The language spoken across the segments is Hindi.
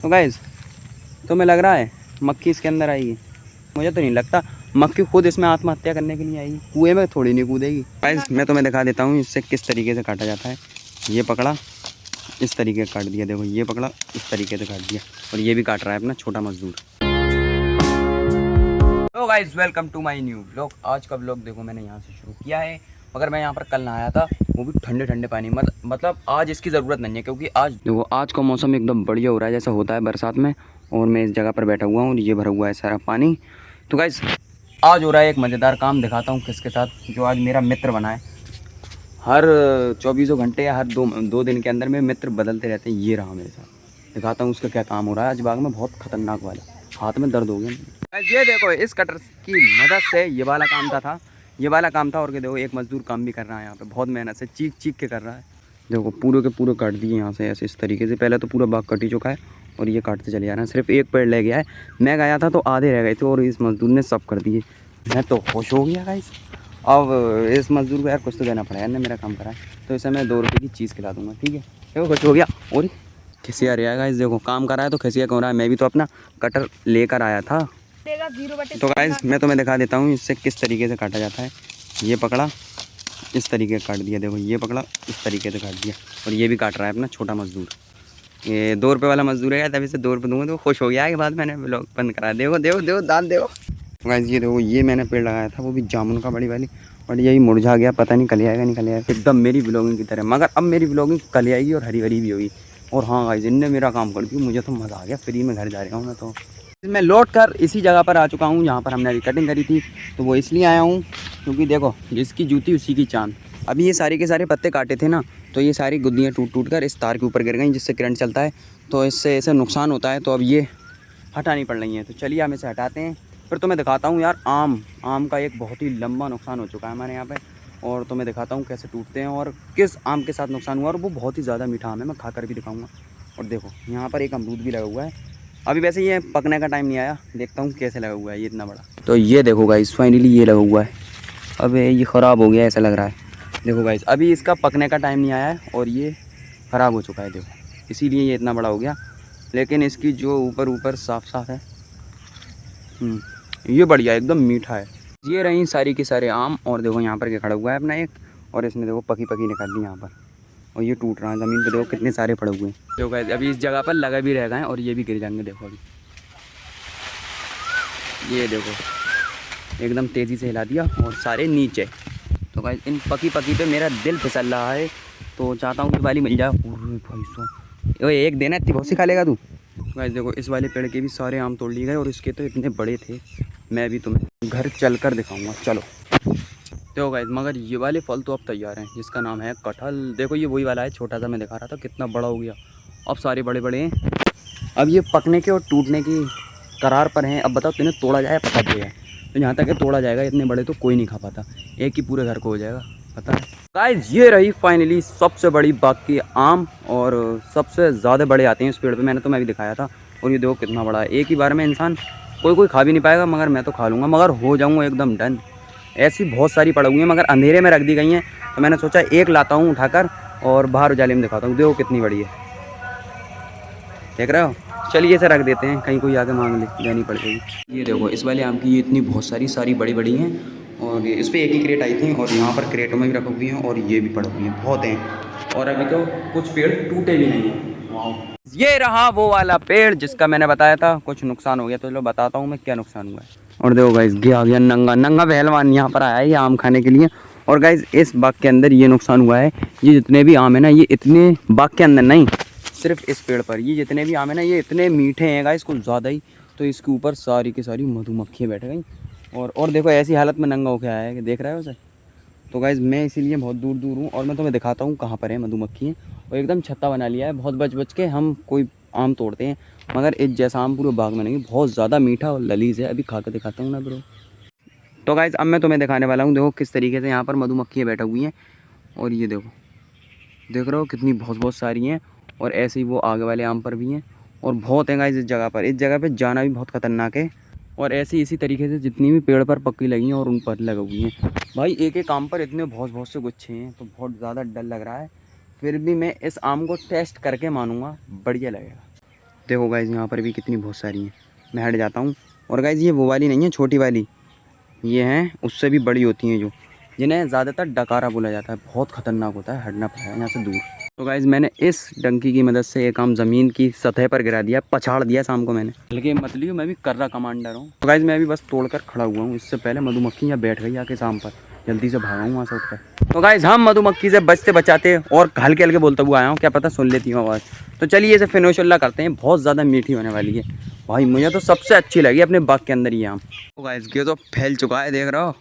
तो गाइस तुम्हें लग रहा है मक्खी इसके अंदर आएगी? मुझे तो नहीं लगता। मक्खी खुद इसमें आत्महत्या करने के लिए आएगी, कुएं में थोड़ी नहीं कूदेगी। गाइस मैं तुम्हें दिखा देता हूँ इससे किस तरीके से काटा जाता है। ये पकड़ा, इस तरीके से काट दिया। देखो ये पकड़ा, इस तरीके से काट दिया। और ये भी काट रहा है अपना छोटा मजदूर। तो guys welcome to my new vlog. आज का व्लॉग देखो मैंने यहाँ से शुरू किया है, मगर मैं यहाँ पर कल नहाया था, वो भी ठंडे ठंडे पानी। मतलब आज इसकी ज़रूरत नहीं है, क्योंकि आज देखो आज का मौसम एकदम बढ़िया हो रहा है जैसा होता है बरसात में। और मैं इस जगह पर बैठा हुआ हूँ, ये भरा हुआ है सारा पानी। तो गाइस आज हो रहा है एक मज़ेदार काम, दिखाता हूँ किसके साथ, जो आज मेरा मित्र बना है। हर 24 घंटे या हर दो दिन के अंदर में मित्र बदलते रहते हैं। ये रहा मेरे साथ, दिखाता हूँ उसका क्या काम हो रहा है आज बाग में। बहुत खतरनाक वाला, हाथ में दर्द हो गया। ये देखो इस कटर की मदद से ये वाला काम था ये वाला काम था। और के देखो एक मजदूर काम भी कर रहा है यहाँ पे, बहुत मेहनत से चीख चीख के कर रहा है। देखो पूरे के पूरे काट दिए यहाँ से ऐसे इस तरीके से। पहले तो पूरा बाग कट ही चुका है और ये काटते चले जा रहे हैं। सिर्फ एक पेड़ ले गया है, मैं गया था तो आधे रह गए थे और इस मजदूर ने सब कर दिए। मैं तो खुश हो गया गाइस। अब इस मजदूर को यार कुछ तो देना पड़ेगा, ने मेरा काम करा है तो इसे मैं 2 रुपये की चीज़ खिला दूँगा, ठीक है। देखो खुश हो गया। और खिसिया रहा है गाइस, देखो काम कर रहा है तो खिसिया क्यों रहा है। मैं भी तो अपना कटर लेकर आया था। तो गाइस मैं तुम्हें दिखा देता हूँ इससे किस तरीके से काटा जाता है। ये पकड़ा, इस तरीके से काट दिया। देखो ये पकड़ा, इस तरीके से काट दिया। और ये भी काट रहा है अपना छोटा मजदूर। ये 2 रुपये वाला मजदूर है, तभी से 2 रुपये दूंगा तो खुश हो गया है। बाद मैंने ब्लॉग बंद करा। देखो देखो देखो दान देखो गाइस। ये देखो ये मैंने पेड़ लगाया था, वो भी जामुन का बड़ी वाली, और यही मुरझा गया। पता नहीं कल आएगा नहीं कल आएगा, एकदम मेरी ब्लॉगिंग की तरह। मगर अब मेरी ब्लॉगिंग कल आएगी और हरी भरी भी होगी। और हाँ गाइस इनने मेरा काम कर दिया, मुझे तो मज़ा आ गया। फ्री में घर जा रहा हूँ मैं तो। मैं लौट कर इसी जगह पर आ चुका हूँ जहाँ पर हमने अभी कटिंग करी थी। तो वो इसलिए आया हूँ क्योंकि देखो जिसकी जूती उसी की चांद। अभी ये सारे के सारे पत्ते काटे थे ना, तो ये सारी गुद्दियाँ टूट टूट कर इस तार के ऊपर गिर गई, जिससे करंट चलता है तो इससे ऐसे नुकसान होता है। तो अब ये हटानी पड़ रही हैं। तो चलिए हम इसे हटाते हैं, फिर तुम्हें दिखाता हूँ यार। आम का एक बहुत ही लंबा नुकसान हो चुका है हमारे यहाँ पे, और तुम्हें दिखाता हूँ कैसे टूटते हैं और किस आम के साथ नुकसान हुआ। और वो बहुत ही ज़्यादा मीठा आम है, मैं खा कर भी दिखाऊँगा। और देखो यहाँ पर एक अमरूद भी लगा हुआ है। अभी वैसे ये पकने का टाइम नहीं आया, देखता हूँ कैसे लगा हुआ है ये इतना बड़ा। तो ये देखो गाइस फाइनली ये लगा हुआ है। अब ये ख़राब हो गया ऐसा लग रहा है। देखो गाइस अभी इसका पकने का टाइम नहीं आया है और ये ख़राब हो चुका है। देखो इसीलिए ये इतना बड़ा हो गया, लेकिन इसकी जो ऊपर साफ साफ है। ये बढ़िया एकदम मीठा है। ये रही सारी की सारे आम। और देखो यहाँ पर क्या खड़ा हुआ है अपना एक, और इसने देखो पकी पकी निकाल दी यहाँ पर। और ये टूट रहा है ज़मीन पे, देखो कितने सारे पड़े हुए हैं। देखो गाइस अभी इस जगह पर लगा भी रह गए हैं और ये भी गिर जाएंगे। देखो अभी ये देखो एकदम तेज़ी से हिला दिया और सारे नीचे। तो गाइस इन पकी पकी पे मेरा दिल फिसल रहा है, तो चाहता हूँ कि वाली मिल जाए। भाई साहब एक देना इतनी बहुत सी खा लेगा तू। गाइस देखो इस वाले पेड़ के भी सारे आम तोड़ लिए गए और इसके तो इतने बड़े थे। मैं भी तुम्हें घर चल कर दिखाऊँगा, चलो। देखो गाइस मगर ये वाले फल तो अब तैयार हैं, जिसका नाम है कटहल। देखो ये वही वाला है, छोटा सा मैं दिखा रहा था, कितना बड़ा हो गया। अब सारे बड़े बड़े हैं। अब ये पकने के और टूटने की करार पर हैं। अब बताओ तुम्हें तोड़ा जाए पता भी है, तो यहाँ तक है तोड़ा जाएगा, इतने बड़े तो कोई नहीं खा पाता, एक ही पूरे घर को हो जाएगा, पता है। गाइस ये रही फाइनली सबसे बड़ी बाग की आम, और सबसे ज़्यादा बड़े आते हैं इस पेड़ पे, मैंने तुम्हें भी दिखाया था। और ये देखो कितना बड़ा है, एक ही बार में इंसान कोई खा भी नहीं पाएगा, मगर मैं तो खा लूँगा, मगर हो जाऊँगा एकदम डन। ऐसी बहुत सारी पड़ी हुई हैं मगर अंधेरे में रख दी गई हैं, तो मैंने सोचा एक लाता हूँ उठाकर और बाहर उजाले में दिखाता हूँ। देखो कितनी बड़ी है, देख रहे हो। चलिए इसे रख देते हैं, कहीं कोई आगे मांग ले जानी पड़ जाएगी। ये देखो इस वाले आम की ये इतनी बहुत सारी बड़ी बड़ी हैं, और इस पर एक ही क्रेट आई थी, और यहाँ पर क्रेटों में भी रखी हुई हैं, और ये भी पड़ी हुई हैं बहुत हैं। और अभी तो कुछ पेड़ टूटे भी नहीं हैं। वाह ये रहा वो वाला पेड़ जिसका मैंने बताया था कुछ नुकसान हो गया। तो चलो बताता हूँ मैं क्या नुकसान हुआ है। और देखो गाइस आ गया नंगा पहलवान यहाँ पर आया है ये आम खाने के लिए। और गाइस इस बाग के अंदर ये नुकसान हुआ है, ये जितने भी आम है ना, ये इतने बाग के अंदर नहीं, सिर्फ इस पेड़ पर ये जितने भी आम है ना, ये इतने मीठे हैं गाइस कुछ ज़्यादा ही। तो इसके ऊपर सारी की सारी मधुमक्खियाँ बैठ गई। और देखो ऐसी हालत में नंगा होकर आया है कि देख रहे हो उसे। तो गाइस मैं इसीलिए बहुत दूर हूँ, और मैं तुम्हें दिखाता हूँ कहाँ पर है मधुमक्खी। और एकदम छत्ता बना लिया है, बहुत बच के हम कोई आम तोड़ते हैं, मगर एक जैसा आम पूरे बाग में नहीं, बहुत ज़्यादा मीठा और ललीज है। अभी खा कर दिखाता हूँ ना ब्रो। तो गाइस अब मैं तुम्हें दिखाने वाला हूँ, देखो किस तरीके से यहाँ पर मधुमक्खियाँ बैठी हुई हैं। और ये देखो देख रहे हो कितनी बहुत सारी हैं, और ऐसे ही वो आगे वाले आम पर भी हैं, और बहुत हैं गाइस इस जगह पे जाना भी बहुत ख़तरनाक है। और ऐसे इसी तरीके से जितनी भी पेड़ पर पक्की लगी हैं और उन पर लगी हुई हैं भाई, एक आम पर इतने बहुत से गुच्छे हैं, तो बहुत ज़्यादा डर लग रहा है। फिर भी मैं इस आम को टेस्ट करके मानूंगा, बढ़िया लगेगा। देखो गाइस यहाँ पर भी कितनी बहुत सारी हैं। मैं हट जाता हूँ। और गाइस ये वो वाली नहीं है छोटी वाली, ये हैं उससे भी बड़ी होती हैं जो, जिन्हें ज़्यादातर डकारा बोला जाता है। बहुत ख़तरनाक होता है, हटना पड़ेगा यहाँ से दूर। तो गाइज़ मैंने इस डंकी की मदद से एक आम ज़मीन की सतह पर गिरा दिया, पछाड़ दिया शाम को मैंने। हल्के मत लियो, मैं भी कर्रा कमांडर हूँ। तो गाइज़ मैं भी बस तोड़कर खड़ा हुआ हूँ। इससे पहले मधुमक्खी यहाँ बैठ गई आके शाम पर, जल्दी से भागा हूँ वहाँ से उठकर। तो गाइज़ हम मधुमक्खी से बचते बचाते और हल्के हल्के बोलते हुए आया हूँ, क्या पता सुन लेती हूँ आवाज़। तो चलिए इसे फिनोशुल्ला करते हैं, बहुत ज़्यादा मीठी होने वाली है भाई। मुझे तो सबसे अच्छी लगी अपने बाग के अंदर ये आम। तो गाइज़ ये तो फैल चुका है, देख रहे हो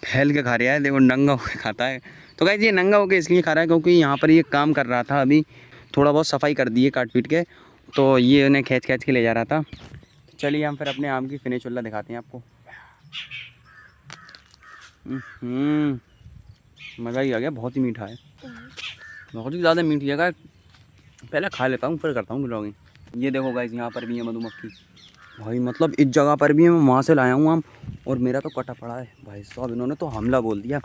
फैल के खा रहा है, देखो नंगा होकर खाता है। तो गाइस ये नंगा होकर इसलिए खा रहा है क्योंकि यहाँ पर ये काम कर रहा था, अभी थोड़ा बहुत सफाई कर दी है काट पीट के, तो ये उन्हें खींच खींच के ले जा रहा था। चलिए हम फिर अपने आम की फिनिशुल्ला दिखाते हैं आपको। मज़ा ही आ गया, बहुत ही मीठा है, बहुत ही ज़्यादा मीठी है। पहले खा लेता हूँ फिर करता हूँ ब्लॉगिंग। ये देखो गाइस यहाँ पर भी है मधुमक्खी भाई, मतलब इस जगह पर भी है, मैं वहाँ से लाया हूँ आम और मेरा तो कटा पड़ा है भाई साहब। इन्होंने तो हमला बोल दिया।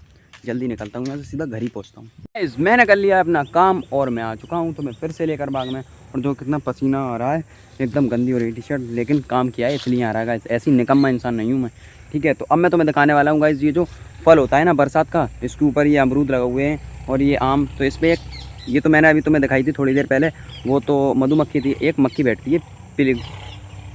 जल्दी निकलता हूँ यहाँ से, सीधा घर ही पहुँचता हूँ। मैंने कर लिया अपना काम और मैं आ चुका हूँ। तो मैं फिर से लेकर बाग में, और जो कितना पसीना आ रहा है, एकदम गंदी हो रही टी शर्ट, लेकिन काम किया है इसलिए आ रहा है गाइस। ऐसी निकम्मा इंसान नहीं हूँ मैं, ठीक है। तो अब मैं तुम्हें दिखाने वाला हूँ गाइस, ये जो फल होता है ना बरसात का, इसके ऊपर ये अमरूद लगे हुए हैं और ये आम। तो इस पर एक, ये तो मैंने अभी तुम्हें दिखाई थी थोड़ी देर पहले, वो तो मधुमक्खी थी। एक मक्खी बैठती है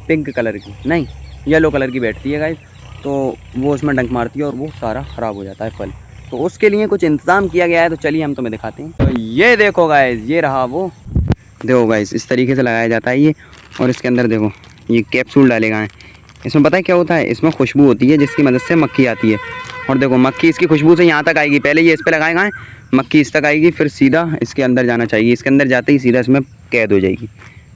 पिंक कलर की, नहीं येलो कलर की बैठती है गाइस। तो वो उसमें डंक मारती है और वो सारा ख़राब हो जाता है फल। तो उसके लिए कुछ इंतज़ाम किया गया है, तो चलिए हम तुम्हें दिखाते हैं। तो ये देखो गाइस, ये रहा वो, देखो गाइस इस तरीके से लगाया जाता है ये। और इसके अंदर देखो ये कैप्सूल डाले गए हैं। इसमें पता है क्या होता है, इसमें खुशबू होती है जिसकी मदद से मक्खी आती है। और देखो मक्खी इसकी खुशबू से यहाँ तक आएगी, पहले ये इस पर लगाए गए, मक्खी इस तक आएगी, फिर सीधा इसके अंदर जाना चाहिए। इसके अंदर जाते ही सीधा इसमें कैद हो जाएगी।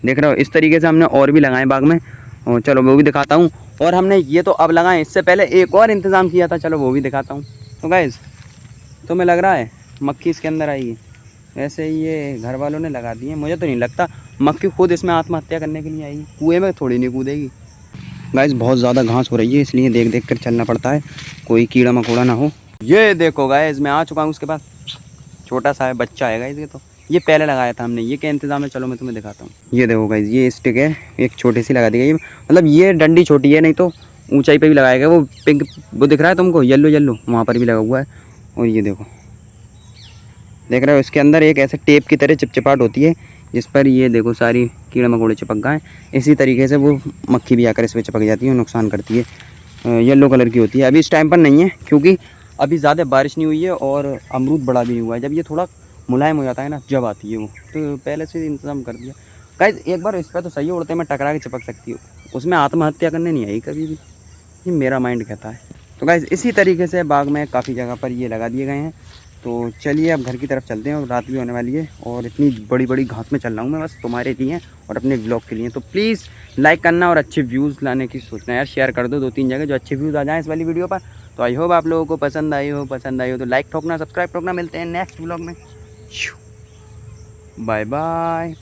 देख रहे हो, इस तरीके से हमने और भी लगाए बाग में, और चलो वो भी दिखाता हूँ। और हमने ये तो अब लगाए, इससे पहले एक और इंतज़ाम किया था, चलो वो भी दिखाता हूँ। तो गाइस तुम्हें लग रहा है मक्खी इसके अंदर आएगी? वैसे ये घर वालों ने लगा दी है, मुझे तो नहीं लगता मक्खी खुद इसमें आत्महत्या करने के लिए आएगी। कुएं में थोड़ी नहीं कूदेगी। गाइस बहुत ज़्यादा घास हो रही है, इसलिए देख देख कर चलना पड़ता है, कोई कीड़ा मकोड़ा ना हो। ये देखो गाइस मैं आ चुका हूँ उसके पास, छोटा सा है बच्चा है गाइस। ये तो ये पहले लगाया था हमने, ये क्या इंतज़ाम है, चलो मैं तुम्हें दिखाता हूँ। ये देखो गाइस ये स्टिक है, एक छोटी सी लगा दी गई, मतलब ये डंडी छोटी है, नहीं तो ऊंचाई पे भी लगाया गया। वो पिंक वो दिख रहा है तुमको, येलो येलो वहाँ पर भी लगा हुआ है। और ये देखो, देख रहे हो इसके अंदर एक ऐसे टेप की तरह चिपचिपाहट होती है, जिस पर ये देखो सारी कीड़े मकोड़े चिपक गए। इसी तरीके से वो मक्खी भी आकर इस पर चिपक जाती है और नुकसान करती है। येलो कलर की होती है। अभी इस टाइम पर नहीं है क्योंकि अभी ज़्यादा बारिश नहीं हुई है और अमरूद बड़ा भी नहीं हुआ है। जब ये थोड़ा मुलायम हो जाता है ना, जब आती है वो, तो पहले से इंतज़ाम कर दिया। गाइस एक बार इस पर तो सही उड़ते में टकरा के चिपक सकती हो, उसमें आत्महत्या करने नहीं आई कभी भी, ये मेरा माइंड कहता है। तो गाइस इसी तरीके से बाग में काफ़ी जगह पर ये लगा दिए गए हैं। तो चलिए अब घर की तरफ चलते हैं, और रात भी होने वाली है और इतनी बड़ी बड़ी घास में चल रहा हूँ मैं बस तुम्हारे लिए और अपने व्लॉग के लिए। तो प्लीज़ लाइक करना और अच्छे व्यूज़ लाने की सोचना यार, शेयर कर दो 2-3 जगह, जो अच्छे व्यूज़ आ जाएँ इस वाली वीडियो पर। तो आई होप आप लोगों को पसंद आई हो तो लाइक ठोकना, सब्सक्राइब ठोकना। मिलते हैं नेक्स्ट व्लॉग में, बाय बाय।